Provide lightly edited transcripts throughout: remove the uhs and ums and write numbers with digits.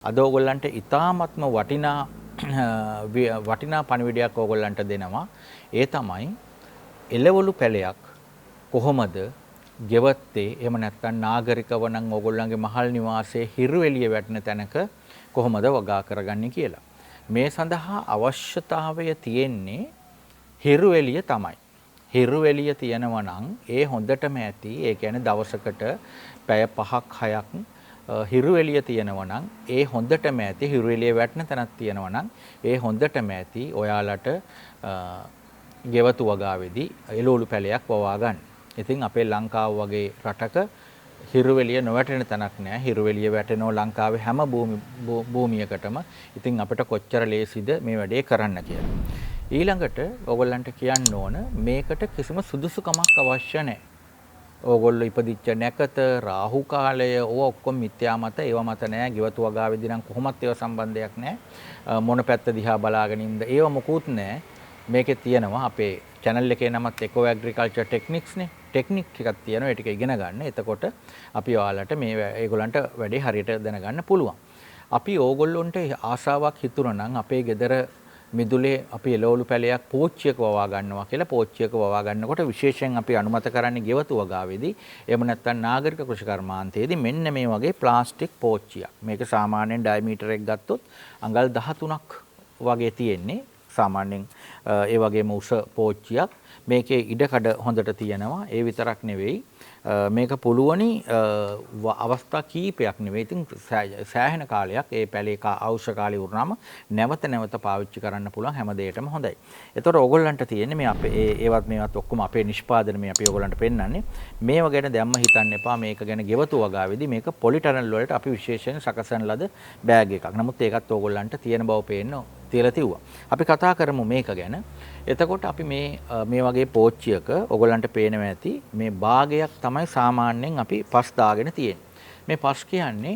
අද ඕගොල්ලන්ට ඉතාමත්ම වටිනා පණිවිඩයක් ඕගොල්ලන්ට දෙනවා. ඒ තමයි එලවලු පැලයක් කොහොමද ගෙවත්තේ එහෙම නැත්නම් නාගරිකව නම් ඕගොල්ලන්ගේ මහල් නිවාසයේ හිරු එළිය වැටෙන තැනක කොහොමද වගා කරගන්නේ කියලා. මේ සඳහා අවශ්‍යතාවය තියෙන්නේ හිරු එළිය තමයි. හිරු එළිය තියෙනවා නම් ඒ හොඳටම ඇති. ඒ කියන්නේ දවසකට පැය 5ක් 6ක් හිරු එළිය තියෙනවා නම් ඒ හොඳටම ඇති. හිරු එළිය වැටෙන තැනක් තියෙනවා නම් ඒ හොඳටම ඇති. ඔයාලට ගෙවතු වගාවේදී එළවලු පැලයක් වවා ගන්න. ඉතින් අපේ ලංකාව වගේ රටක හිරු එළිය නොවැටෙන තැනක් නැහැ. හිරු එළිය වැටෙනවා ලංකාවේ හැම භූමියකටම. ඉතින් අපිට කොච්චර ලේසිද මේ වැඩේ කරන්න කියලා. ඊළඟට ඕගොල්ලන්ට කියන්න ඕන මේකට කිසිම සුදුසුකමක් අවශ්‍ය නැහැ. ඕගොල්ලෝ ඉපදිච්ච නැකත රාහු කාලය ඕවා ඔක්කොම මිත්‍යා මත ඒව මත නැහැ. ගෙවතු වගාවේදී නම් කොහොමත් ඒව සම්බන්ධයක් නැහැ. මොන පැත්ත දිහා බලාගෙන ඉඳ ඒව මොකුත් නැහැ. මේකේ තියෙනවා අපේ channel එකේ නමත් එකෝ ඇග්‍රිකල්චර් ටෙක්නික්ස් නේ. ටෙක්නික් ටිකක් තියෙනවා. ඒ ටික ඉගෙන ගන්න. එතකොට අපි ඔයාලට මේ ඒගොල්ලන්ට වැඩේ හරියට දැනගන්න පුළුවන්. අපි ඕගොල්ලොන්ට ආසාවක් හිතුණා නම් අපේ ගෙදර මිදුලේ අපි එළවලු පැලයක් පෝච්චියක වවා ගන්නවා කියලා පෝච්චියක වවා ගන්නකොට විශේෂයෙන් අපි අනුමත කරන්නේ ගෙවතු වගාවේදී එහෙම නැත්නම් නාගරික කෘෂිකර්මාන්තයේදී මෙන්න මේ වගේ ප්ලාස්ටික් පෝච්චියක්. මේක සාමාන්‍යයෙන් ඩයමීටර් එක ගත්තොත් අඟල් 13ක් වගේ තියෙන්නේ. සාමාන්‍යයෙන් ඒ වගේම උස පෝච්චියක්. මේකේ ඉඩකඩ හොඳට තියෙනවා. ඒ විතරක් නෙවෙයි මේක පුළුවනි අවස්ථා කීපයක් නෙවෙයි. ඉතින් සෑහෙන කාලයක් ඒ පැලේ අවශ්‍ය කාලය වුණාම නැවත පාවිච්චි කරන්න පුළුවන් හැම දෙයකටම හොඳයි. ඒතකොට ඕගොල්ලන්ට තියෙන්නේ මේ අපේ ඒවත් මේවත් ඔක්කොම අපේ නිෂ්පාදන මේ අපි ඕගොල්ලන්ට පෙන්නන්නේ. මේව ගැන දැම්ම හිතන්න එපා. මේක ගැන ගෙවතු වගාවේදී මේක පොලිටනල් වලට අපි විශේෂයෙන් සකසන ලද බෑග් එකක්. නමුත් ඒකත් ඕගොල්ලන්ට තියෙන බව පේන්න තියලා තිව්වා. අපි කතා කරමු මේක ගැන. එතකොට අපි මේ වගේ පෝච්චියක ඔයගොල්ලන්ට පේනවා ඇති මේ භාගයක් තමයි සාමාන්‍යයෙන් අපි පස් දාගෙන තියෙන්නේ. මේ පස් කියන්නේ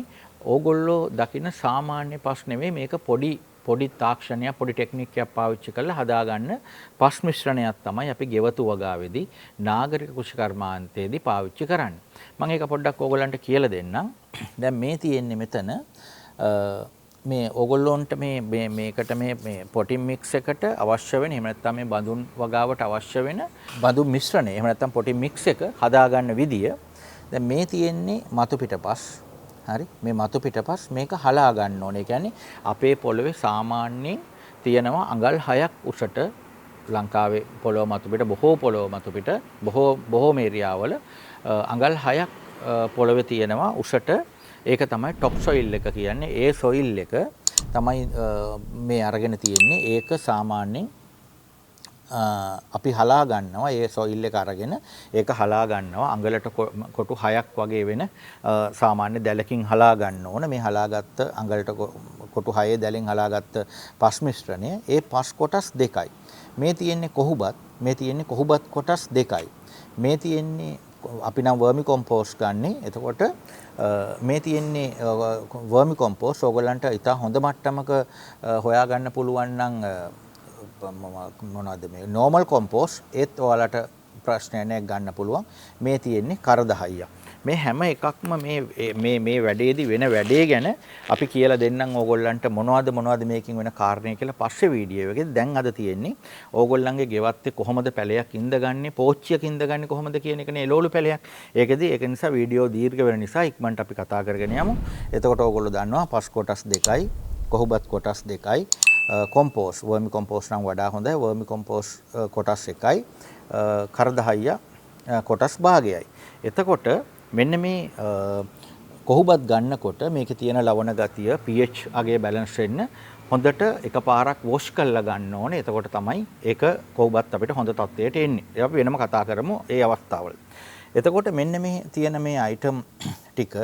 ඕගොල්ලෝ දකින සාමාන්‍ය පස් නෙවෙයි. මේක පොඩි තාක්ෂණයක් පොඩි ටෙක්නික් එකක් පාවිච්චි කරලා හදාගන්න පස් මිශ්‍රණයක් තමයි අපි ගෙවතු වගාවේදී නාගරික කෘෂිකර්මාන්තයේදී පාවිච්චි කරන්නේ. මම ඒක පොඩ්ඩක් ඕගොල්ලන්ට කියලා දෙන්නම්. දැන් මේ තියෙන්නේ මෙතන මේ ඕගොල්ලොන්ට මේකට මේ පොටින් මික්ස් එකට අවශ්‍ය වෙන එහෙම නැත්නම් මේ බඳුන් වගාවට අවශ්‍ය වෙන බඳුන් මිශ්‍රණය එහෙම නැත්නම් පොටින් මික්ස් එක හදාගන්න විදිය. දැන් මේ තියෙන්නේ මතු පිටපස්. හරි. මේ මතු පිටපස් මේක හලා ගන්න ඕනේ. ඒ කියන්නේ අපේ පොළවේ සාමාන්‍යයෙන් තියෙනවා අඟල් 6ක් උසට ලංකාවේ පොළොව මතු පිට පොළොව මතු පිට බොහෝ ඒරියාවල අඟල් 6ක් පොළවේ තියෙනවා උසට. ඒක තමයි ටොප් සොයිල් එක කියන්නේ. ඒ සොයිල් එක තමයි මේ අරගෙන තියෙන්නේ. ඒක සාමාන්‍යයෙන් අපි හලා ගන්නවා. ඒ සොයිල් එක අරගෙන ඒක හලා ගන්නවා. අඟලට කොටු 6ක් වගේ වෙන සාමාන්‍ය දැලකින් හලා ගන්න ඕන. මේ හලාගත්ත අඟලට කොටු 6 දැලෙන් හලාගත්ත පස් මිශ්‍රණය. ඒ පස් කොටස් දෙකයි. මේ තියෙන්නේ කොහුබත්. මේ තියෙන්නේ කොහුබත් කොටස් දෙකයි. මේ තියෙන්නේ අපි නම් වර්මි කොම්පෝස්ට් ගන්නෙ. එතකොට මේ තියෙන්නේ වර්මි කොම්පෝස්ට් ඕගොල්ලන්ට ඉතා හොඳ මට්ටමක හොයාගන්න පුළුවන් නම් මොනවද මේ නෝමල් කොම්පෝස්ට් ඒත් ඔයාලට ප්‍රශ්නයක් නැහැ ගන්න පුළුවන්. මේ තියෙන්නේ කරදහයිය. මේ හැම එකක්ම මේ වැඩේදී වෙන වැඩේ ගැන අපි කියලා දෙන්නම් ඕගොල්ලන්ට මොනවද මේකින් වෙන කාරණේ කියලා පස්සේ වීඩියෝ එකේ. දැන් අද තියෙන්නේ ඕගොල්ලන්ගේ ගෙවත්තේ කොහොමද පැලයක් ඉඳගන්නේ පෝච්චියක ඉඳගන්නේ කොහොමද කියන එකනේ එළවලු පැලයක්. ඒක නිසා වීඩියෝ දීර්ඝ වෙන නිසා ඉක්මනට අපි කතා කරගෙන යමු. එතකොට ඕගොල්ලෝ දන්නවා පස් කොටස් දෙකයි කොහොබත් කොටස් දෙකයි කොම්පෝස්ට් වර්මි කොම්පෝස්ට් නම් වඩා හොඳයි. වර්මි කොම්පෝස්ට් කොටස් එකයි කරදහයිය කොටස් භාගයයි. එතකොට මෙන්න මේ කොහොබත් ගන්නකොට මේකේ තියෙන ලවණ ගතිය pH අගේ බැලන්ස් වෙන්න හොඳට එකපාරක් වොෂ් කරලා ගන්න ඕනේ. එතකොට තමයි ඒක කොහොබත් අපිට හොඳ තත්ත්වයට එන්නේ. ඒක අපි වෙනම කතා කරමු ඒ අවස්ථාවල. එතකොට මෙන්න මේ තියෙන මේ අයිටම් ටික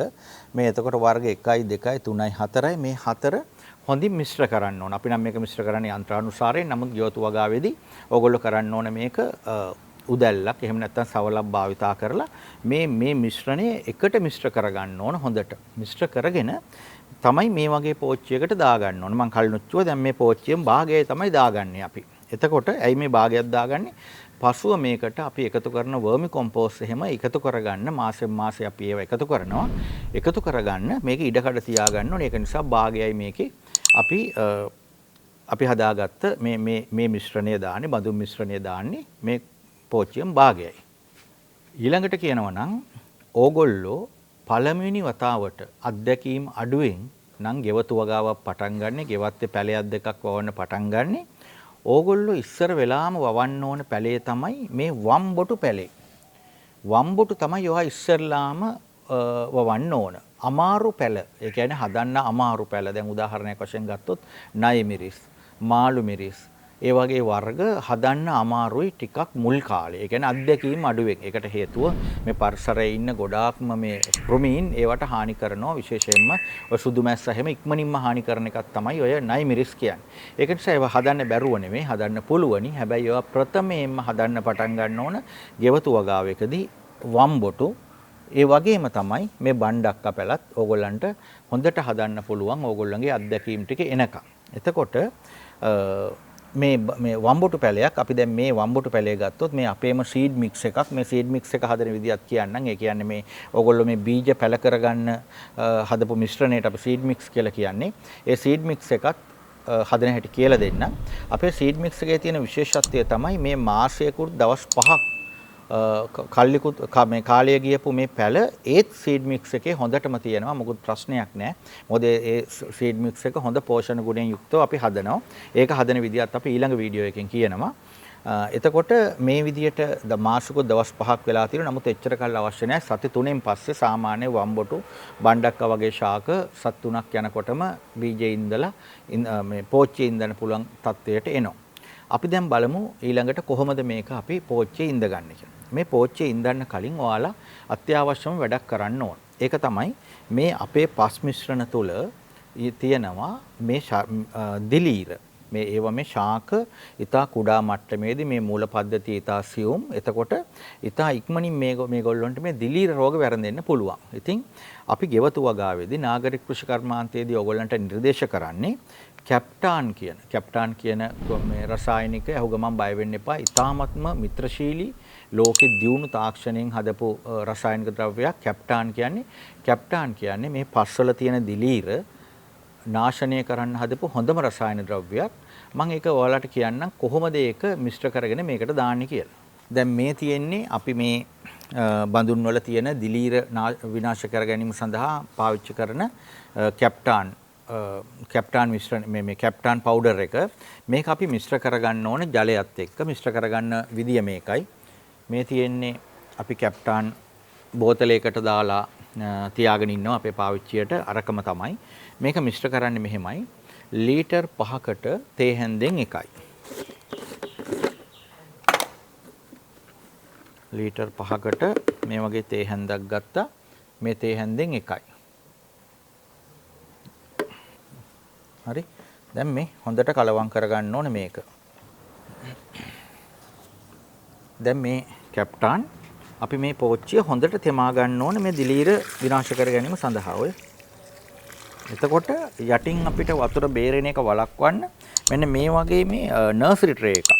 මේ එතකොට වර්ග 1යි 2යි 3යි 4යි මේ 4 හොඳින් මිශ්‍ර කරන්න ඕන. අපි නම් මේක මිශ්‍ර කරන්නේ යන්ත්‍රානුසාරයෙන්. නමුත් ගෙවතු වගාවේදී ඕගොල්ලෝ කරන්න ඕන මේක උදැල්ලක් එහෙම නැත්නම් සවලක් භාවිතා කරලා මේ මිශ්‍රණය එකට මිශ්‍ර කරගන්න ඕන. හොඳට මිශ්‍ර කරගෙන තමයි මේ වගේ පෝච්චියකට දාගන්න ඕන. මම කලින් උච්චුවා දැන් මේ පෝච්චියෙන් භාගය තමයි දාගන්නේ අපි. එතකොට ඇයි මේ භාගයක් දාගන්නේ? පසුව මේකට අපි එකතු කරන වර්මි කොම්පෝස්ට් එහෙම එකතු කරගන්න මාසෙන් මාසෙ අපි ඒව එකතු කරනවා. එකතු කරගන්න මේක ඉඩකඩ තියාගන්න ඕනේ. ඒක නිසා භාගයයි මේකේ අපි හදාගත්ත මේ මිශ්‍රණය දාන්නේ බඳුන් මිශ්‍රණය දාන්නේ මේ පෝච්චියෙන් භාගයයි. ඊළඟට කියනවා නම් ඕගොල්ලෝ පළමුවෙනි වතාවට අත්දැකීම් අඩුවෙන් නම් ගෙවතු වගාවක් පටන් ගන්න, ගෙවත්තේ පැලයක් දෙකක් වවන්න පටන් ගන්න. ඕගොල්ලෝ ඉස්සර වෙලාම වවන්න ඕන පැලේ තමයි මේ වම්බොටු පැලේ. වම්බොටු තමයි ඔයා ඉස්සරලාම වවන්න ඕන. අමාරු පැල. ඒ කියන්නේ හදන්න අමාරු පැල. දැන් උදාහරණයක් වශයෙන් ගත්තොත් ණය මිරිස්, මාළු මිරිස්, ඒ වගේ වර්ග හදන්න අමාරුයි ටිකක් මුල් කාලේ. ඒ කියන්නේ අත්දැකීම් අඩුවෙන්. ඒකට හේතුව මේ පරිසරයේ ඉන්න ගොඩාක්ම මේ කෘමීන් ඒවට හානි කරනවා. විශේෂයෙන්ම ඔය සුදු මැස්ස හැම ඉක්මනින්ම හානි කරන එකක් තමයි ඔය ණය මිරිස් කියන්නේ. ඒක නිසා ඒවා හදන්න බැරුව නෙමෙයි, හදන්න පුළුවනි. හැබැයි ඒවා ප්‍රථමයෙන්ම හදන්න පටන් ගන්න ඕන ගෙවතු වගාවකදී වම්බොටු. ඒ වගේම තමයි මේ බණ්ඩක්ක පැලත් ඕගොල්ලන්ට හොඳට හදන්න පුළුවන් ඕගොල්ලන්ගේ අත්දැකීම් ටික එනකම්. එතකොට මේ වම්බොටු පැලයක් අපි දැන් මේ වම්බොටු පැලය ගත්තොත් මේ අපේම සීඩ් මික්ස් එකක්. මේ සීඩ් මික්ස් එක හදන විදිහත් කියන්නම්. ඒ කියන්නේ මේ ඕගොල්ලෝ මේ බීජ පැල කරගන්න හදපු මිශ්‍රණයට අපි සීඩ් මික්ස් කියලා කියන්නේ. ඒ සීඩ් මික්ස් එකත් හදන හැටි කියලා දෙන්නම්. අපේ සීඩ් මික්ස් එකේ තියෙන විශේෂත්වය තමයි මේ මාසයකට දවස් 5ක් කල්ලිකුත් මේ කාලය ගියපු මේ පැල ඒත් සීඩ් මික්ස් එකේ හොඳටම තියෙනවා. මොකුත් ප්‍රශ්නයක් නැහැ. මොකද ඒ සීඩ් මික්ස් එක හොඳ පෝෂණ ගුණයෙන් යුක්තව අපි හදනවා. ඒක හදන විදිහත් අපි ඊළඟ වීඩියෝ එකෙන් කියනවා. එතකොට මේ විදිහට මාසෙක දවස් 5ක් වෙලා තියෙනවා. නමුත් එච්චර කල් අවශ්‍ය නැහැ. සති 3න් පස්සේ සාමාන්‍ය වම්බොටු බණ්ඩක්ක වගේ ශාක සත් 3ක් යනකොටම බීජේ ඉඳලා මේ පෝච්චියේ ඉඳන් පුළුවන් තත්වයට එනවා. අපි දැන් බලමු ඊළඟට කොහොමද මේක අපි පෝච්චියේ ඉඳගන්නේ කියලා. මේ පෝච්චියේ ඉඳන්න කලින් ඔයාලා අත්‍යවශ්‍යම වැඩක් කරන්න ඕන. ඒක තමයි මේ අපේ පස් මිශ්‍රණ තුල තියෙනවා මේ දිලීර. මේ ඒව මේ ශාක ඊතා කුඩා මට්ටමේදී මේ මූල පද්ධතිය ඊතා සියුම්. එතකොට ඊතා ඉක්මනින් මේගොල්ලන්ට මේ දිලීර රෝග වැරදෙන්න පුළුවන්. ඉතින් අපි ගෙවතු වගාවේදී නාගරික කෘෂි කර්මාන්තයේදී ඔයගොල්ලන්ට නිර්දේශ කරන්නේ කැප්ටාන් කියන මේ රසායනික අහුගමන් බය වෙන්න එපා. ඊ타ත්ම මිත්‍රශීලී ලෝකෙ දියුණු තාක්ෂණයෙන් හදපු රසායනික ද්‍රව්‍යයක් කැප්ටාන් කියන්නේ මේ පස්වල තියෙන දිලීර නාශනය කරන්න හදපු හොඳම රසායන ද්‍රව්‍යයක්. මම ඒක ඔයාලට කියන්නම් කොහොමද ඒක මිශ්‍ර කරගෙන මේකට දාන්නේ කියලා. දැන් මේ තියෙන්නේ අපි මේ බඳුන් වල තියෙන දිලීර විනාශ කර ගැනීම සඳහා පාවිච්චි කරන කැප්ටාන් මිශ්‍රණ මේ කැප්ටාන් පවුඩර් එක. මේක අපි මිශ්‍ර කරගන්න ඕනේ ජලයත් එක්ක. මිශ්‍ර කරගන්න විදිය මේකයි. මේ තියෙන්නේ අපි කැප්ටාන් බෝතලයකට දාලා තියාගෙන ඉන්නවා අපේ පාවිච්චියට. අරකම තමයි. මේක මිශ්‍ර කරන්නේ මෙහෙමයි. ලීටර් 5කට තේ හැන්දෙන් 1යි. ලීටර් 5කට මේ වගේ තේ හැන්දක් ගත්තා. මේ තේ හැන්දෙන් 1යි. හරි. දැන් මේ හොඳට කලවම් කරගන්න ඕනේ මේක. දැන් මේ කැප්ටාන් අපි මේ පෝච්චිය හොඳට තෙමා ගන්න ඕනේ මේ දිලීර විනාශ කර ගැනීම සඳහා ඔය. එතකොට යටින් අපිට වතුර බේරෙන එක වළක්වන්න මෙන්න මේ වගේ මේ නර්සරි ට්‍රේ එකක්.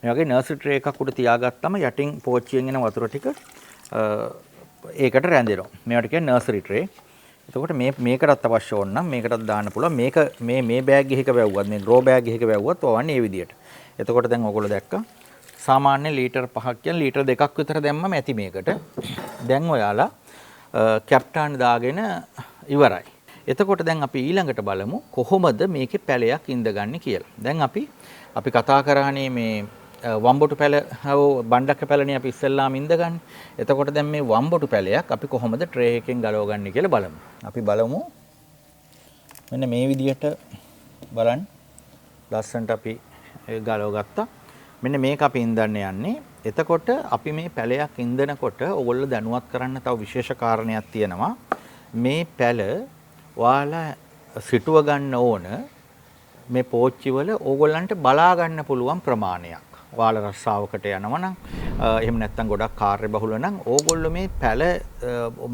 මේ වගේ නර්සරි ට්‍රේ එකක් උඩ තියාගත්තම යටින් පෝච්චියෙන් එන වතුර ටික ඒකට රැඳෙනවා. මේවට කියන්නේ නර්සරි ට්‍රේ. එතකොට මේකටත් අවශ්‍ය ඕන නම් මේකටත් දාන්න පුළුවන්. මේක මේ බෑග් එකක වැව්වත් මේ ග්‍රෝ බෑග් එකක වැව්වත් වවන්නේ මේ විදියට. එතකොට දැන් ඔයගොල්ලෝ දැක්කා සාමාන්‍ය ලීටර් 5ක් කියන ලීටර් 2ක් විතර දැම්මම ඇති මේකට. දැන් ඔයාලා කැප්ටාන් දාගෙන ඉවරයි. එතකොට දැන් අපි ඊළඟට බලමු කොහොමද මේකේ පැලයක් ඉඳගන්නේ කියලා. දැන් අපි කතා කරානේ මේ වම්බොටු පැල බණ්ඩක්ක පැලනේ අපි ඉස්සෙල්ලාම ඉඳගන්නේ. එතකොට දැන් මේ වම්බොටු පැලයක් අපි කොහොමද ට්‍රේ එකෙන් ගලවගන්නේ කියලා බලමු. අපි බලමු මෙන්න මේ විදියට බලන්න. ලස්සනට අපි ගලව ගත්තා. මෙන්න මේක අපි ඉඳන්න යන්නේ. එතකොට අපි මේ පැලයක් ඉඳනකොට ඕගොල්ලෝ දැනුවත් කරන්න තව විශේෂ කාරණයක් තියෙනවා. මේ පැල ඔයාලා සිටුව ගන්න ඕන මේ පෝච්චි වල ඕගොල්ලන්ට බලා ගන්න පුළුවන් ප්‍රමාණයක්. ඔයාලා රස්සාවකට යනවා නම් එහෙම නැත්නම් ගොඩක් කාර්යබහුල නම් ඕගොල්ලෝ මේ පැල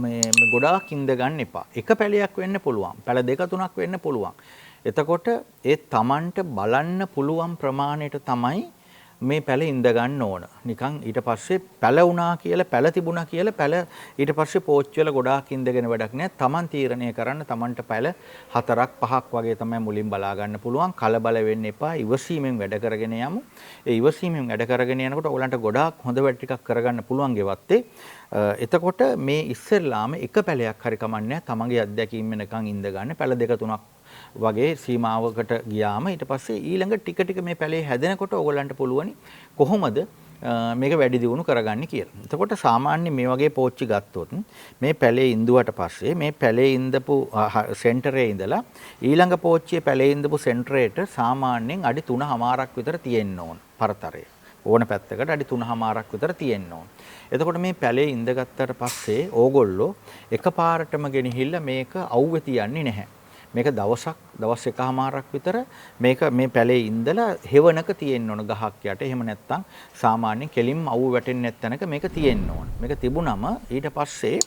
මේ ගොඩාක් ඉඳ ගන්න එපා. එක පැලයක් වෙන්න පුළුවන්. පැල දෙක තුනක් වෙන්න පුළුවන්. එතකොට ඒ Tamanට බලන්න පුළුවන් ප්‍රමාණයට තමයි මේ පැල ඉඳ ගන්න ඕන. නිකන් ඊට පස්සේ පැල වුණා කියලා පැල තිබුණා කියලා පැල ඊට පස්සේ පෝච්චි වල ගොඩාක් ඉඳගෙන වැඩක් නැහැ. Taman තීරණය කරන්න Tamanට පැල 4ක් 5ක් වගේ තමයි මුලින් බලා ගන්න පුළුවන්. කලබල වෙන්න එපා. ඉවසීමෙන් වැඩ කරගෙන යමු. ඒ ඉවසීමෙන් වැඩ කරගෙන යනකොට ඔයගලන්ට ගොඩාක් හොඳ වැඩ ටිකක් කරගන්න පුළුවන් ගෙවත්තේ. එතකොට මේ ඉස්සෙල්ලාම එක පැලයක් හරි කමන්නේ තමන්ගේ අත්දැකීම් වෙනකන් ඉඳ ගන්න. පැල දෙක තුනක් වගේ සීමාවකට ගියාම ඊට පස්සේ ඊළඟ ටික ටික මේ පැලේ හැදෙනකොට ඕගොල්ලන්ට පුළුවනි කොහොමද මේක වැඩි දියුණු කරගන්නේ කියලා. එතකොට සාමාන්‍ය මේ වගේ පෝච්චි ගත්තොත් මේ පැලේ ඉඳුවට පස්සේ මේ පැලේ ඉඳපු සෙන්ටරේ ඉඳලා ඊළඟ පෝච්චියේ පැලේ ඉඳපු සෙන්ටරේට සාමාන්‍යයෙන් අඩි 3.5ක් විතර තියෙන්න ඕන පරතරය. ඕන පැත්තකට අඩි 3.5ක් විතර තියෙන්න ඕන. එතකොට මේ පැලේ ඉඳගත්තට පස්සේ ඕගොල්ලෝ එකපාරටම ගෙනහිල්ලා මේක අවුවේ තියන්නේ නැහැ. මේක දවස් එකමාරක් විතර මේක මේ පැලේ ඉඳලා හෙවණක තියෙන්න ඕන ගහක් යට. එහෙම නැත්නම් සාමාන්‍ය කෙලින්ම අවුව වැටෙන්නේ නැත්නම්ක මේක තියෙන්න ඕන. මේක තිබුණම ඊට පස්සේ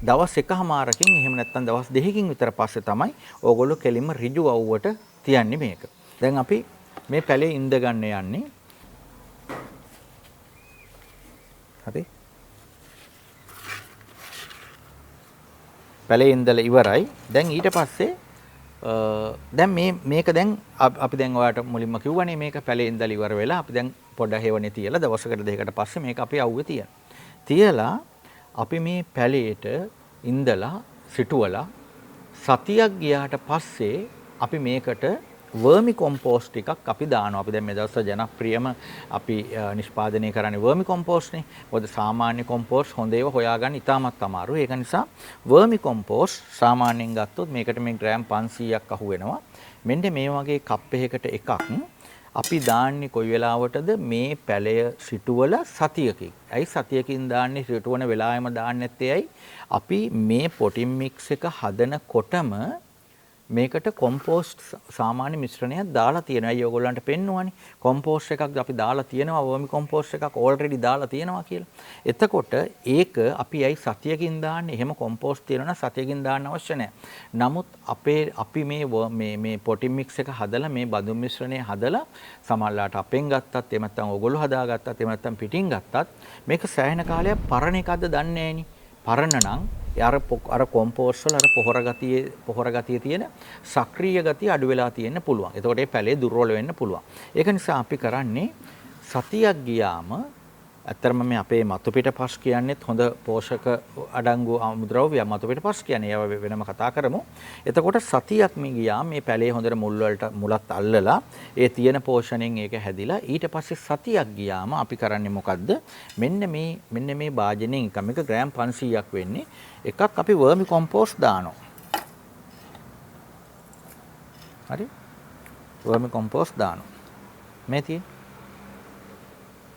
දවස් එකමාරකින් එහෙම නැත්නම් දවස් දෙකකින් විතර පස්සේ තමයි ඕගොල්ලෝ කෙලින්ම ඍජු අවුවට තියන්නේ මේක. දැන් අපි මේ පැලේ ඉඳ ගන්න යන්නේ. හරි. පැලේ ඉඳලා ඉවරයි. දැන් ඊට පස්සේ දැන් මේක දැන් අපි දැන් ඔයාලට මුලින්ම කිව්වනේ මේක පැලේ ඉඳලා ඉවර වෙලා අපි දැන් පොඩ්ඩක් හේවනේ තියලා දවසකට දෙකකට පස්සේ මේක අපි අවුවේ තියනවා. තියලා අපි මේ පැලේට ඉඳලා සිටුවලා සතියක් ගියාට පස්සේ අපි මේකට වර්මි කොම්පෝස්ට් ටිකක් අපි දානවා. අපි දැන් මේ දවස්වල ජනප්‍රියම අපි නිෂ්පාදනය කරන්නේ වර්මි කොම්පෝස්ට් නේ. මොකද සාමාන්‍ය කොම්පෝස්ට් හොඳ ඒවා හොයාගන්න ඉතාමත් අමාරුයි. ඒක නිසා වර්මි කොම්පෝස්ට් සාමාන්‍යයෙන් ගත්තොත් මේකට මේ ග්‍රෑම් 500ක් අහු වෙනවා. මෙන්න මේ වගේ කප් එකකට එකක් අපි දාන්නේ කොයි වෙලාවටද මේ පැලය සිටුවල සතියකින්. ඇයි සතියකින් දාන්නේ සිටුවන වෙලාවෙම දාන්නේ නැත්තේ ඇයි? අපි මේ පොටින් මික්ස් එක හදනකොටම මේකට කොම්පෝස්ට් සාමාන්‍ය මිශ්‍රණයක් දාලා තියෙනවා. අය ඔයගොල්ලන්ට පෙන්නුවානේ. කොම්පෝස්ට් එකක් අපි දාලා තියෙනවා. වර්මි කොම්පෝස්ට් එකක් ඕල්රෙඩි දාලා තියෙනවා කියලා. එතකොට ඒක අපි අයි සතියකින් දාන්නේ. එහෙම කොම්පෝස්ට් තියෙනවා සතියකින් දාන්න අවශ්‍ය නැහැ. නමුත් අපි මේ පොටින් මික්ස් එක හදලා මේ බඳුන් මිශ්‍රණය හදලා සමහරලාට අපෙන් ගත්තත් එහෙම නැත්නම් ඔයගොල්ලෝ හදාගත්තත් එහෙම නැත්නම් පිටින් ගත්තත් මේක සෑහෙන කාලයක් පරණ එකක්ද දන්නේ නැහෙනි. පරණ නම් අර කොම්පෝස්ට් වල අර පොහොර ගතිය තියෙන සක්‍රීය ගතිය අඩු වෙලා තියෙන්න පුළුවන්. එතකොට මේ පැලේ දුර්වල වෙන්න පුළුවන්. ඒක නිසා අපි කරන්නේ සතියක් ගියාම ඇත්තරම මේ අපේ මතු පිට පස් කියන්නේත් හොඳ පෝෂක අඩංගු අමුද්‍රව්‍ය මතු පිට පස් කියන්නේ ඒව වෙනම කතා කරමු. එතකොට සතියක් මේ ගියාම මේ පැලේ හොඳට මුලත් අල්ලලා ඒ තියෙන පෝෂණයෙන් ඒක හැදිලා ඊට පස්සේ සතියක් ගියාම අපි කරන්නේ මොකද්ද? මෙන්න මේ භාජනයෙන් එක ග්‍රෑම් 500ක් වෙන්නේ එකක් අපි වර්මි කොම්පෝස්ට් දානවා. හරි? වර්මි කොම්පෝස්ට් දානවා. මේ තියෙන්නේ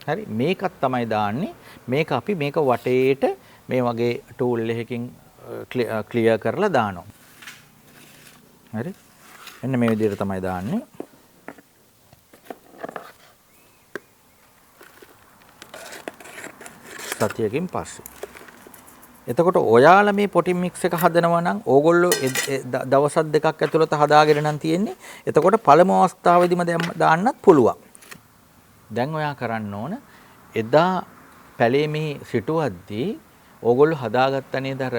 හරි මේකත් තමයි දාන්නේ. මේක අපි මේක වටේට මේ වගේ ටූල් එකකින් ක්ලියර් කරලා දානවා. හරි? එන්න මේ විදිහට තමයි දාන්නේ. සතියකින් පස්සේ. එතකොට ඔයාලා මේ පොටින් මික්ස් එක හදනවා නම් ඕගොල්ලෝ දවස් දෙකක් ඇතුළත හදාගෙන නම් තියෙන්නේ. එතකොට පළමු අවස්ථාවේදීම දාන්නත් පුළුවන්. දැන් ඔයා කරන්න ඕන එදා පැලේ මේ සිටුවද්දී ඕගොල්ලෝ හදාගත්ත නේද අර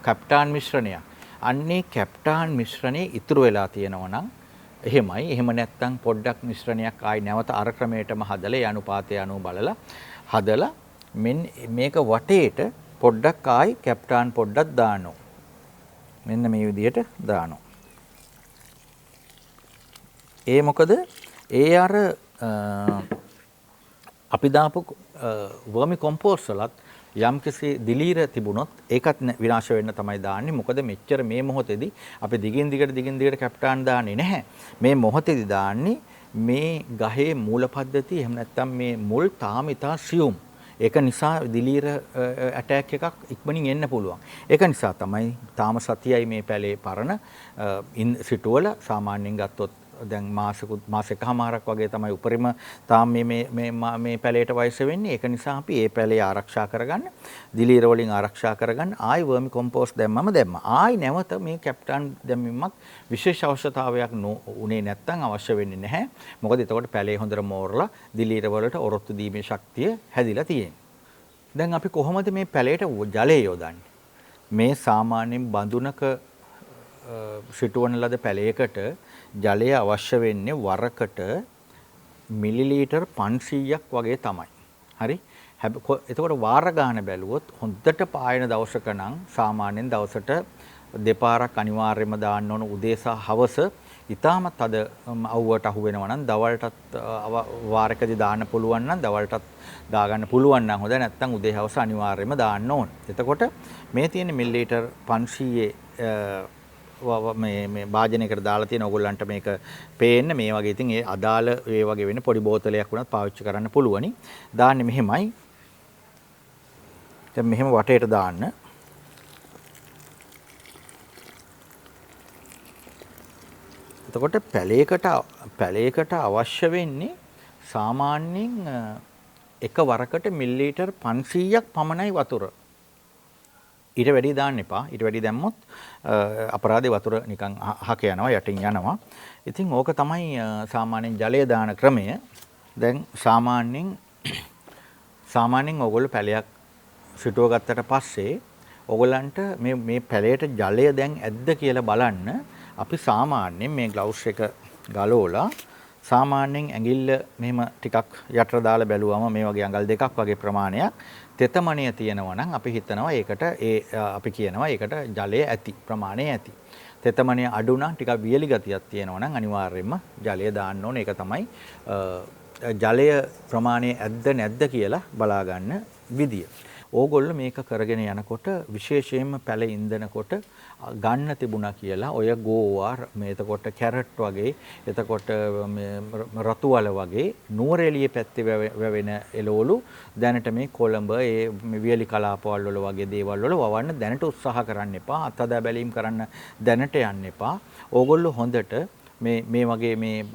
කැප්ටාන් මිශ්‍රණය. අන්නේ කැප්ටාන් මිශ්‍රණේ ඉතුරු වෙලා තියෙනවා නම් එහෙමයි. එහෙම නැත්නම් පොඩ්ඩක් මිශ්‍රණයක් ආයි නැවත අර ක්‍රමයටම හදලා ඒ අනුපාතය අනුව බලලා හදලා මේක වටේට පොඩ්ඩක් ආයි කැප්ටාන් පොඩ්ඩක් දානවා. මෙන්න මේ විදිහට දානවා. ඒ මොකද ඒ අර අපි දාපු වර්මි කොම්පෝස්ට් වලත් යම්කිසි දිලීර තිබුණොත් ඒකත් විනාශ වෙන්න තමයි දාන්නේ. මොකද මෙච්චර මේ මොහොතේදී අපි දිගින් දිගට කැප්ටාන් දාන්නේ නැහැ. මේ මොහොතේදී දාන්නේ මේ ගහේ මූල පද්ධතිය එහෙම නැත්නම් මේ මුල් තාම ඉතා සියුම්. ඒක නිසා දිලීර ඇටැක් එකක් ඉක්මනින් එන්න පුළුවන්. ඒක නිසා තමයි තාම සතියයි මේ පැලේ පරණ සිටුවල සාමාන්‍යයෙන් ගත්තොත් දැන් මාස එකමාරක් වගේ තමයි උපරිම තාම මේ පැලේට වයස වෙන්නේ. ඒක නිසා අපි මේ පැලේ ආරක්ෂා කරගන්න, දිලීර වලින් ආරක්ෂා කරගන්න ආයි වර්මි කොම්පෝස්ට් දැම්මා. ආයි නැවත මේ කැප්ටන් දැම්මීමක් විශේෂ අවශ්‍යතාවයක් උනේ නැත්තම් අවශ්‍ය වෙන්නේ නැහැ. මොකද එතකොට පැලේ හොඳට මෝරලා දිලීර වලට ඔරොත්තු දීමේ ශක්තිය හැදිලා තියෙන්නේ. දැන් අපි කොහොමද මේ පැලේට ජලය යොදන්නේ? මේ සාමාන්‍යයෙන් බඳුනක සිටුවන ලද පැලයකට ජලය අවශ්‍ය වෙන්නේ වරකට මිලිලීටර් 500ක් වගේ තමයි. හරි? එතකොට වාර ගන්න බැලුවොත් හොඳට පායන දවසක නම් සාමාන්‍යයෙන් දවසට දෙපාරක් අනිවාර්යයෙන්ම දාන්න ඕන උදේ සහ හවස. ඉතාමත් අද අවුවට අහු වෙනවා නම් දවල්ටත් වාරකදී දාන්න පුළුවන් නම් දවල්ටත් දාගන්න පුළුවන් නම් හොඳයි. නැත්නම් උදේ හවස අනිවාර්යයෙන්ම දාන්න ඕන. එතකොට මේ තියෙන මිලිලීටර් 500 මේ භාජනයකට දාලා තියෙන ඕගොල්ලන්ට මේක පේන්න මේ වගේ ඉතින් ඒ අදාළ ඒ වගේ වෙන පොඩි බෝතලයක් වුණත් පාවිච්චි කරන්න පුළුවනි. දාන්නේ මෙහෙමයි. දැන් මෙහෙම වටේට දාන්න. එතකොට පැලයකට අවශ්‍ය වෙන්නේ සාමාන්‍යයෙන් එක වරකට මිලිලීටර් 500ක් පමණයි වතුර. ඊට වැඩි දාන්න එපා. ඊට වැඩි දැම්මොත් අපරාධේ වතුර නිකන් අහක යනවා, යටින් යනවා. ඉතින් ඕක තමයි සාමාන්‍යයෙන් ජලය දාන ක්‍රමය. දැන් සාමාන්‍යයෙන් ඕගොල්ලෝ පැලයක් සිටුව ගත්තට පස්සේ ඕගොල්ලන්ට මේ පැලයට ජලය දැන් ඇද්ද කියලා බලන්න අපි සාමාන්‍යයෙන් මේ ග්ලව්ස් එක ගලවලා සාමාන්‍යයෙන් ඇඟිල්ල මෙහෙම ටිකක් යටට දාලා බැලුවම මේ වගේ අඟල් දෙකක් වගේ ප්‍රමාණයක් තෙතමනිය තියෙනවා නම් අපි හිතනවා ඒකට අපි කියනවා ඒකට ජලය ඇති ප්‍රමාණය ඇති. තෙතමනිය අඩු නම් ටිකක් වියලි ගතියක් තියෙනවා නම් අනිවාර්යයෙන්ම ජලය දාන්න ඕනේ. ඒක තමයි ජලය ප්‍රමාණය ඇද්ද නැද්ද කියලා බලා ගන්න විදිය. ඕගොල්ලෝ මේක කරගෙන යනකොට විශේෂයෙන්ම පැල ඉන්දනකොට ගන්න තිබුණා කියලා ඔය ගෝවා මේ එතකොට කැරට් වගේ එතකොට රතු වල වගේ නුවරඑළිය පැත්තේ වැවෙන එළවලු දැනට මේ කොළඹ ඒ වියලි කලාපවල වල වගේ දේවල් වල වවන්න දැනට උත්සාහ කරන්න එපා. අත්හදා බැලීම් කරන්න දැනට යන්න එපා. ඕගොල්ලෝ හොඳට මේ වගේ මේ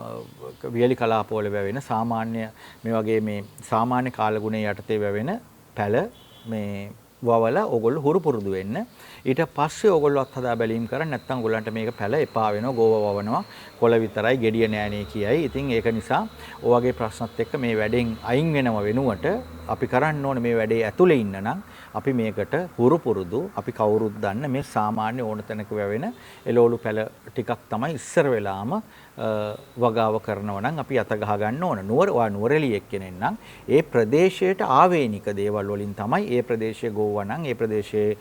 වියලි කලාපවල වැවෙන සාමාන්‍ය මේ වගේ මේ සාමාන්‍ය කාලගුණයේ යටතේ වැවෙන පැල මේ වවලා ඕගොල්ලෝ හුරු පුරුදු වෙන්න. ඊට පස්සේ ඕගොල්ලෝ අත්හදා බැලීම් කරන්නේ නැත්නම් ඕගොල්ලන්ට මේක පැල එපා වෙනවා, ගෝව වවනවා, කොළ විතරයි, gediya නෑනේ කියයි. ඉතින් ඒක නිසා ඔය වගේ ප්‍රශ්නත් එක්ක මේ වැඩෙන් අයින් වෙනව වෙනුවට අපි කරන්න ඕනේ මේ වැඩේ ඇතුලේ ඉන්න නම් අපි මේකට හුරු පුරුදු අපි කවුරුත් දන්න මේ සාමාන්‍ය ඕන තැනක වැවෙන එළවලු පැල ටිකක් තමයි ඉස්සර වෙලාම වගාව කරනවා නම් අපි අත ගහ ගන්න ඕන. නුවරඑළියෙක් කෙනෙක් නම් ඒ ප්‍රදේශයට ආවේනික දේවල් වලින් තමයි ඒ ප්‍රදේශයේ ගෝවා නම් ඒ ප්‍රදේශයේ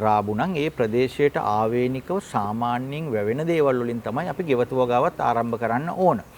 රාබු නම් ඒ ප්‍රදේශයට ආවේනිකව සාමාන්‍යයෙන් වැවෙන දේවල් වලින් තමයි අපි ගෙවතු වගාවත් ආරම්භ කරන්න ඕන.